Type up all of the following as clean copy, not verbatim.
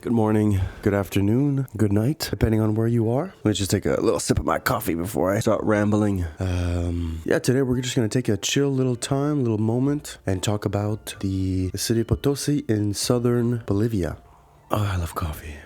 Good morning, good afternoon, good night, depending on where you are. Let me just take a little sip of my coffee before I start rambling. Today we're just going to take a chill little time, little moment, and talk about the city of Potosí in southern Bolivia. Oh, I love coffee.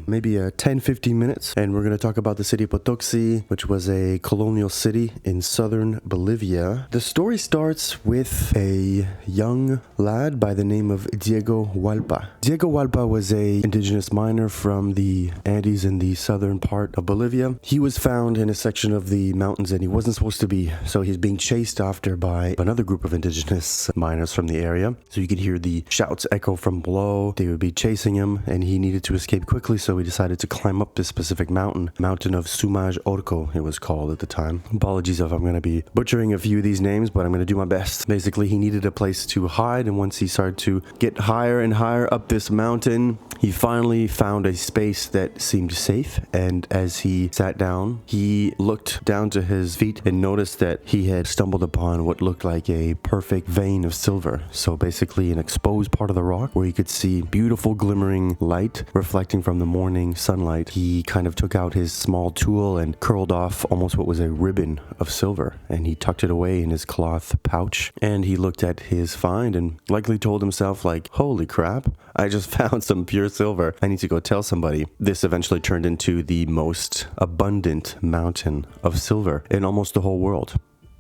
Maybe 10-15 minutes, and we're going to talk about the city of Potosí, which was a colonial city in southern Bolivia. The story starts with a young lad by the name of Diego Hualpa. Diego Hualpa was a indigenous miner from the Andes in the southern part of Bolivia. He was found in a section of the mountains and he wasn't supposed to be, so he's being chased after by another group of indigenous miners from the area. So you could hear the shouts echo from below. They would be chasing him and he needed to escape quickly, so he decided to climb up this specific mountain of Sumaj Orco, it was called at the time. Apologies if I'm going to be butchering a few of these names, but I'm going to do my best. Basically, he needed a place to hide, and once he started to get higher and higher up this mountain, he finally found a space that seemed safe, and as he sat down, he looked down to his feet and noticed that he had stumbled upon what looked like a perfect vein of silver. So basically an exposed part of the rock where he could see beautiful glimmering light reflecting from the morning sunlight. He kind of took out his small tool and curled off almost what was a ribbon of silver, and he tucked it away in his cloth pouch, and he looked at his find and likely told himself, like, holy crap, I just found some pure silver. I need to go tell somebody. This eventually turned into the most abundant mountain of silver in almost the whole world.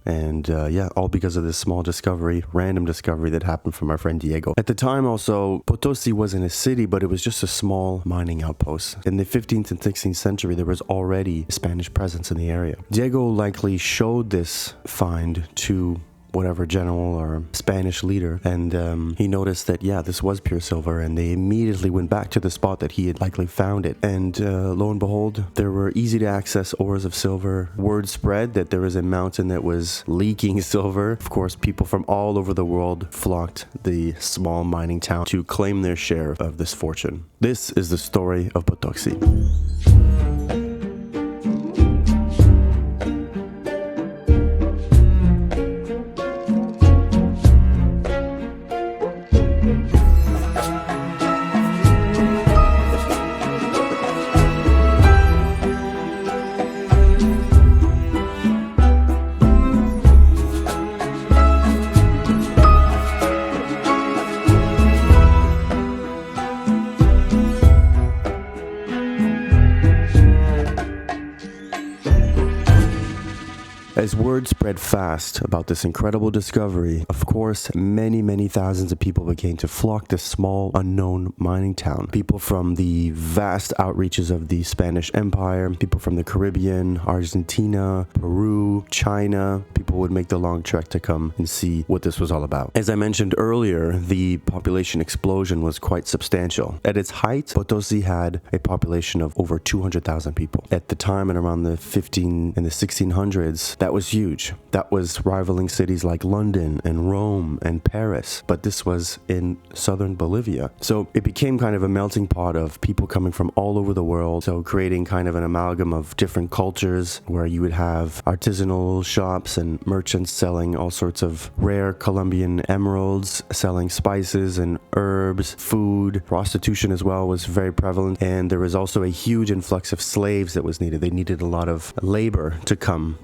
And all because of this small discovery, random discovery that happened from our friend Diego. At the time also, Potosí wasn't a city, but it was just a small mining outpost. In the 15th and 16th century, there was already a Spanish presence in the area. Diego likely showed this find to whatever general or Spanish leader, and he noticed that this was pure silver, and they immediately went back to the spot that he had likely found it, and lo and behold, there were easy to access ores of silver. Word spread that there was a mountain that was leaking silver. Of course, people from all over the world flocked the small mining town to claim their share of this fortune. This is the story of Potosí. As word spread fast about this incredible discovery, of course, many thousands of people began to flock this small, unknown mining town. People from the vast outreaches of the Spanish Empire, people from the Caribbean, Argentina, Peru, China. People would make the long trek to come and see what this was all about. As I mentioned earlier, the population explosion was quite substantial. At its height, Potosí had a population of over 200,000 people. At the time, and around the 1600s, that was huge. That was rivaling cities like London and Rome and Paris, but this was in southern Bolivia. So it became kind of a melting pot of people coming from all over the world, so creating kind of an amalgam of different cultures where you would have artisanal shops and merchants selling all sorts of rare Colombian emeralds, selling spices and herbs, food. Prostitution as well was very prevalent, and there was also a huge influx of slaves that was needed. They needed a lot of labor to come.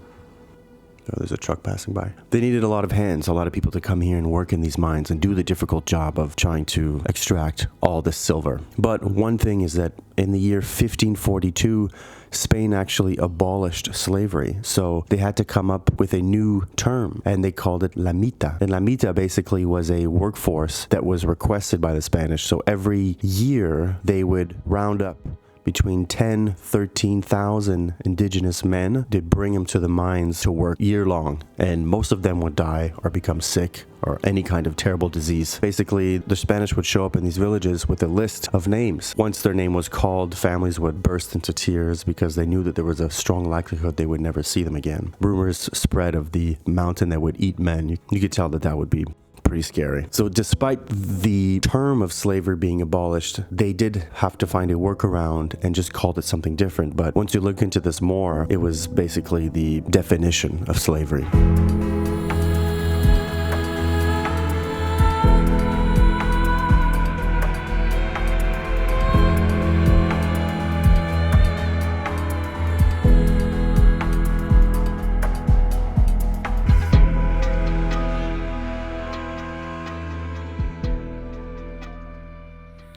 Oh, there's a truck passing by. They needed a lot of hands, a lot of people to come here and work in these mines and do the difficult job of trying to extract all this silver. But one thing is that in the year 1542, Spain actually abolished slavery. So they had to come up with a new term, and they called it la mita. And la mita basically was a workforce that was requested by the Spanish. So every year they would round up between 13,000 indigenous men. They'd bring them to the mines to work year long, and most of them would die or become sick or any kind of terrible disease. Basically, the Spanish would show up in these villages with a list of names. Once their name was called, families would burst into tears because they knew that there was a strong likelihood they would never see them again. Rumors spread of the mountain that would eat men. You could tell that that would be pretty scary. So despite the term of slavery being abolished, they did have to find a workaround and just called it something different. But once you look into this more, it was basically the definition of slavery.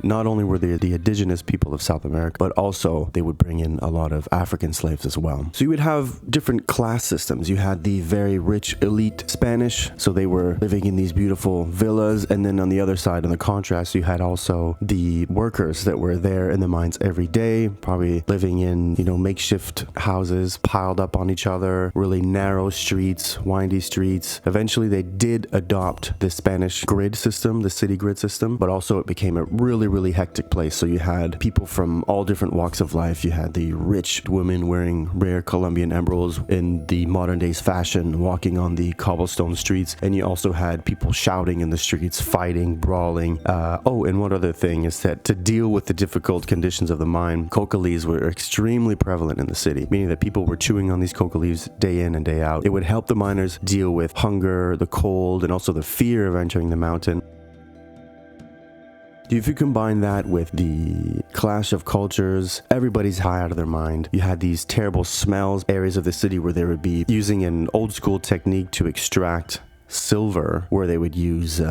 not only were they the indigenous people of South America, but also they would bring in a lot of African slaves as well. So you would have different class systems. You had the very rich elite Spanish, so they were living in these beautiful villas, and then on the other side, in the contrast, you had also the workers that were there in the mines every day, probably living in, you know, makeshift houses piled up on each other, really narrow streets, windy streets. Eventually they did adopt the Spanish grid system, the city grid system, but also it became a really hectic place. So you had people from all different walks of life. You had the rich women wearing rare Colombian emeralds in the modern day's fashion, walking on the cobblestone streets, and you also had people shouting in the streets, fighting, brawling. And one other thing is that to deal with the difficult conditions of the mine, coca leaves were extremely prevalent in the city, meaning that people were chewing on these coca leaves day in and day out. It would help the miners deal with hunger, the cold, and also the fear of entering the mountain. If you combine that with the clash of cultures, everybody's high out of their mind. You had these terrible smells, areas of the city where they would be using an old school technique to extract silver, where they would use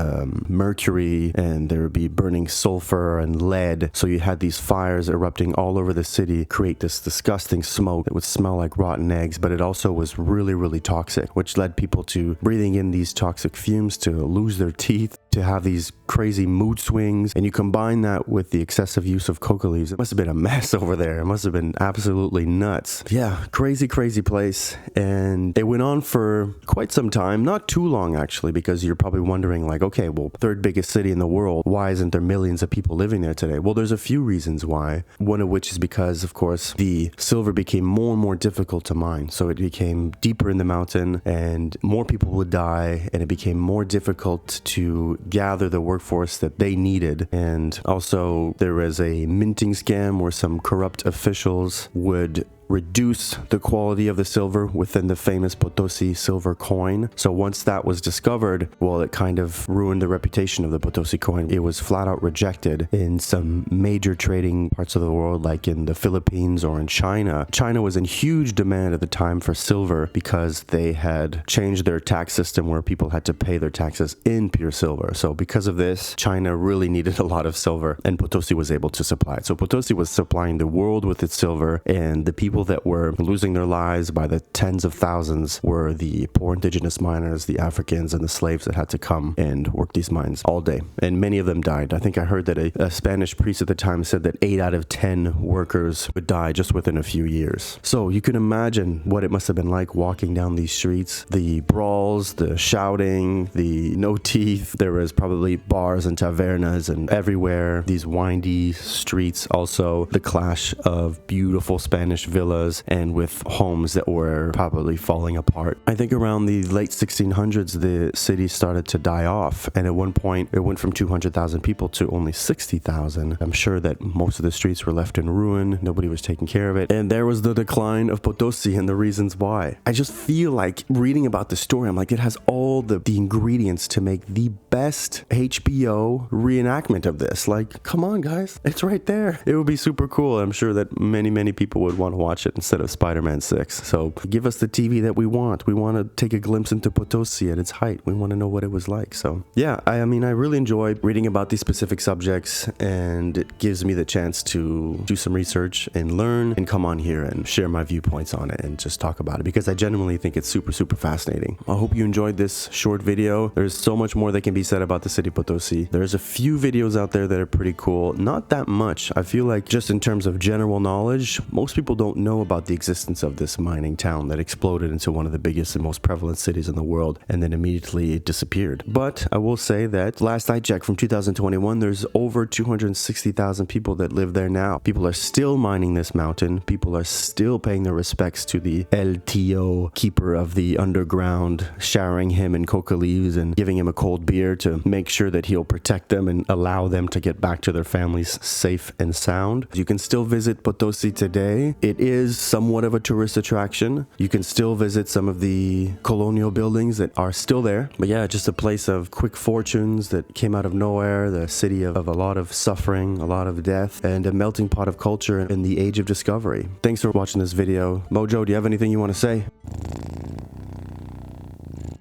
mercury, and there would be burning sulfur and lead. So you had these fires erupting all over the city, create this disgusting smoke that would smell like rotten eggs, but it also was really toxic, which led people to breathing in these toxic fumes, to lose their teeth, to have these crazy mood swings. And you combine that with the excessive use of coca leaves, it must have been a mess over there. It must have been absolutely nuts. Yeah, crazy place. And it went on for quite some time, not too long actually, because you're probably wondering like, okay, well, third biggest city in the world, why isn't there millions of people living there today? Well, there's a few reasons why. One of which is because, of course, the silver became more and more difficult to mine. So it became deeper in the mountain and more people would die, and it became more difficult to gather the workforce that they needed. And also there was a minting scam where some corrupt officials would reduce the quality of the silver within the famous Potosí silver coin. So once that was discovered, well, it kind of ruined the reputation of the Potosí coin. It was flat out rejected in some major trading parts of the world, like in the Philippines or in China. China was in huge demand at the time for silver because they had changed their tax system where people had to pay their taxes in pure silver. So because of this, China really needed a lot of silver, and Potosí was able to supply it. So Potosí was supplying the world with its silver, and the people that were losing their lives by the tens of thousands were the poor indigenous miners, the Africans, and the slaves that had to come and work these mines all day. And many of them died. I think I heard that a Spanish priest at the time said that 8 out of 10 workers would die just within a few years. So you can imagine what it must have been like walking down these streets. The brawls, the shouting, the no teeth. There was probably bars and tavernas and everywhere. These windy streets. Also the clash of beautiful Spanish villas and with homes that were probably falling apart. I think around the late 1600s, the city started to die off, and at one point it went from 200,000 people to only 60,000. I'm sure that most of the streets were left in ruin. Nobody was taking care of it, and there was the decline of Potosí and the reasons why. I just feel like reading about the story, I'm like, it has all the ingredients to make the best HBO reenactment of this. Like, come on guys, it's right there. It would be super cool. I'm sure that many people would want to watch it instead of Spider-Man 6. So give us the TV that we want. We want to take a glimpse into Potosí at its height. We want to know what it was like. So yeah, I mean, I really enjoy reading about these specific subjects, and it gives me the chance to do some research and learn and come on here and share my viewpoints on it and just talk about it, because I genuinely think it's super fascinating. I hope you enjoyed this short video. There's so much more that can be said about the city Potosí. There's a few videos out there that are pretty cool. Not that much. I feel like just in terms of general knowledge, most people don't know about the existence of this mining town that exploded into one of the biggest and most prevalent cities in the world and then immediately disappeared. But I will say that last I checked, from 2021, there's over 260,000 people that live there now. People are still mining this mountain. People are still paying their respects to the El Tío, keeper of the underground, showering him in coca leaves and giving him a cold beer to make sure that he'll protect them and allow them to get back to their families safe and sound. You can still visit Potosí today. It is somewhat of a tourist attraction. You can still visit some of the colonial buildings that are still there. But yeah, just a place of quick fortunes that came out of nowhere, the city of a lot of suffering, a lot of death, and a melting pot of culture in the age of discovery. Thanks for watching this video. Mojo, do you have anything you want to say?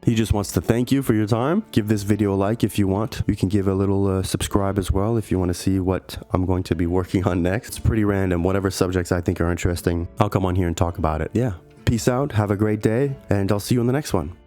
He just wants to thank you for your time. Give this video a like if you want. You can give a little subscribe as well if you want to see what I'm going to be working on next. It's pretty random. Whatever subjects I think are interesting, I'll come on here and talk about it. Yeah. Peace out. Have a great day, and I'll see you in the next one.